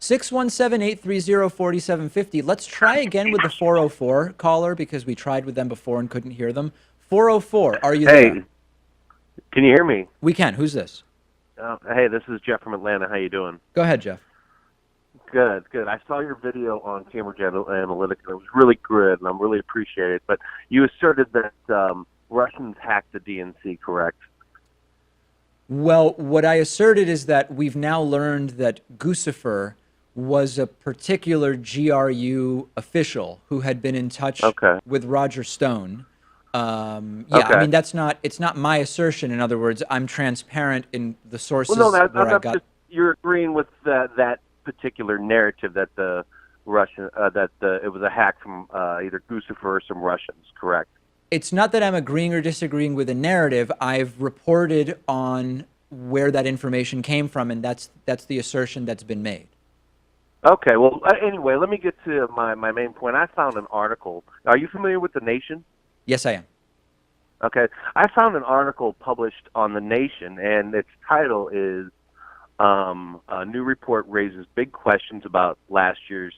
617-830-4750. Let's try again with the 404 caller because we tried with them before and couldn't hear them. 404, are you there? Hey, can you hear me? We can. Who's this? Hey, this is Jeff from Atlanta. How you doing? Go ahead, Jeff. Good, good. I saw your video on Cambridge Analytica, and it was really good, and I'm really appreciated. But you asserted that Russians hacked the DNC, correct? Well, what I asserted is that we've now learned that Guccifer was a particular GRU official who had been in touch with Roger Stone. I mean, it's not my assertion. In other words, I'm transparent in the sources where I got. You're agreeing with that particular narrative that it was a hack from either Guccifer or some Russians, correct? It's not that I'm agreeing or disagreeing with the narrative. I've reported on where that information came from, and that's the assertion that's been made. Okay, well, anyway, let me get to my main point. I found an article. Are you familiar with The Nation? Yes, I am. Okay. I found an article published on The Nation, and its title is A New Report Raises Big Questions About Last Year's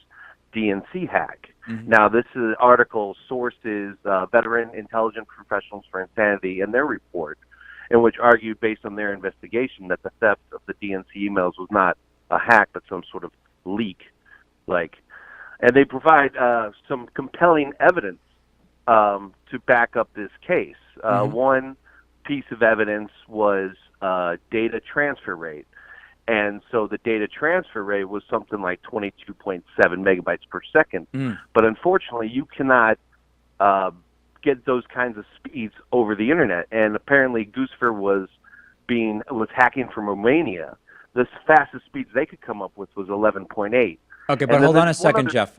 DNC Hack. Mm-hmm. Now, this article sources veteran intelligence professionals for insanity in their report, in which argued, based on their investigation, that the theft of the DNC emails was not a hack, but some sort of leak. And they provide some compelling evidence to back up this case. One piece of evidence was data transfer rate. And so the data transfer rate was something like 22.7 megabytes per second. But unfortunately, you cannot get those kinds of speeds over the internet. And apparently, Guccifer was hacking from Romania. The fastest speeds they could come up with was 11.8. Okay, but hold on a second, Jeff.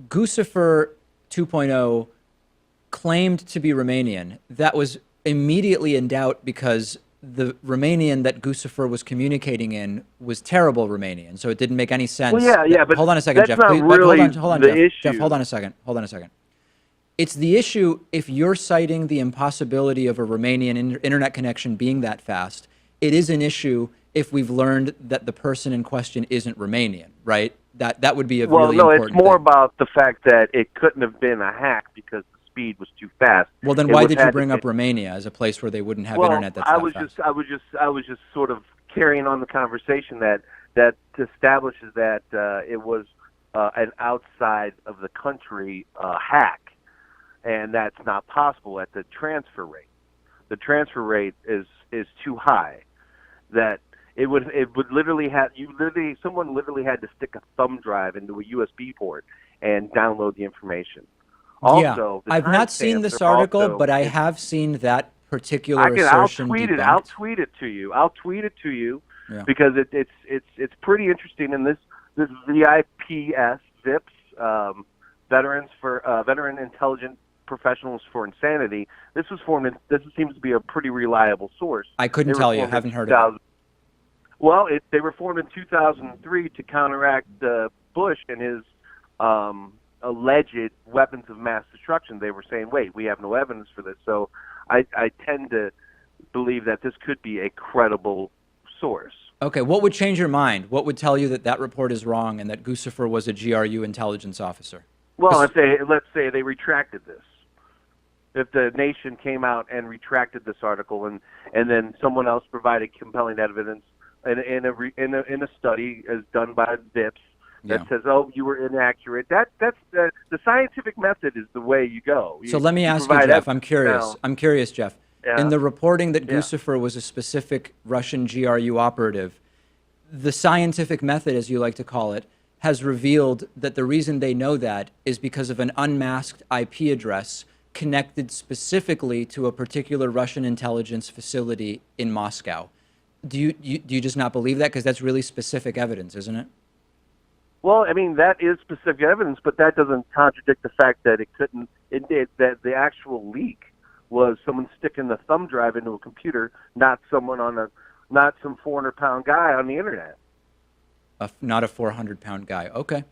Guccifer 2.0 claimed to be Romanian. That was immediately in doubt because the Romanian that Guccifer was communicating in was terrible Romanian, so it didn't make any sense. Well, yeah, but hold on a second, Jeff. Really hold on, Jeff. Hold on a second. It's the issue if you're citing the impossibility of a Romanian internet connection being that fast. It is an issue if we've learned that the person in question isn't Romanian, right? That would be a really important thing. It's more thing. about the fact that it couldn't have been a hack because the speed was too fast. Well, then why did you bring up Romania as a place where they wouldn't have internet that's that fast? I was just sort of carrying on the conversation that establishes that it was an outside of the country hack, and that's not possible at the transfer rate. The transfer rate is too high. That it would literally someone literally had to stick a thumb drive into a USB port and download the information. Also, I've not seen this article, but I have seen that particular assertion debunked. I'll tweet it to you. Because it's pretty interesting. And this VIPS Veteran Intelligence Professionals for Insanity. This seems to be a pretty reliable source. I couldn't tell you. I haven't heard of it. Well, they were formed in 2003 to counteract Bush and his alleged weapons of mass destruction. They were saying, wait, we have no evidence for this. So I tend to believe that this could be a credible source. Okay, what would change your mind? What would tell you that report is wrong and that Guccifer was a GRU intelligence officer? Well, let's say they retracted this. If the Nation came out and retracted this article, and then someone else provided compelling evidence in a study as done by VIPS that says, "Oh, you were inaccurate." That's the scientific method is the way you go. So let me ask you, Jeff. I'm curious, Jeff. Yeah. In the reporting that Guccifer was a specific Russian GRU operative, the scientific method, as you like to call it, has revealed that the reason they know that is because of an unmasked IP address connected specifically to a particular Russian intelligence facility in Moscow. Do you just not believe that? Because that's really specific evidence, isn't it? Well, I mean, that is specific evidence, but that doesn't contradict the fact that that the actual leak was someone sticking the thumb drive into a computer, not some 400-pound guy on the internet. Not a 400-pound guy. Okay.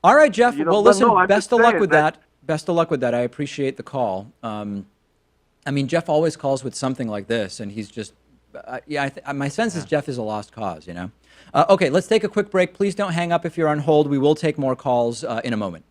All right, Jeff. Well, listen, best of luck with that. Best of luck with that. I appreciate the call. I mean, Jeff always calls with something like this, and he's just Yeah, my sense is Jeff is a lost cause, you know? Okay, let's take a quick break. Please don't hang up if you're on hold. We will take more calls in a moment.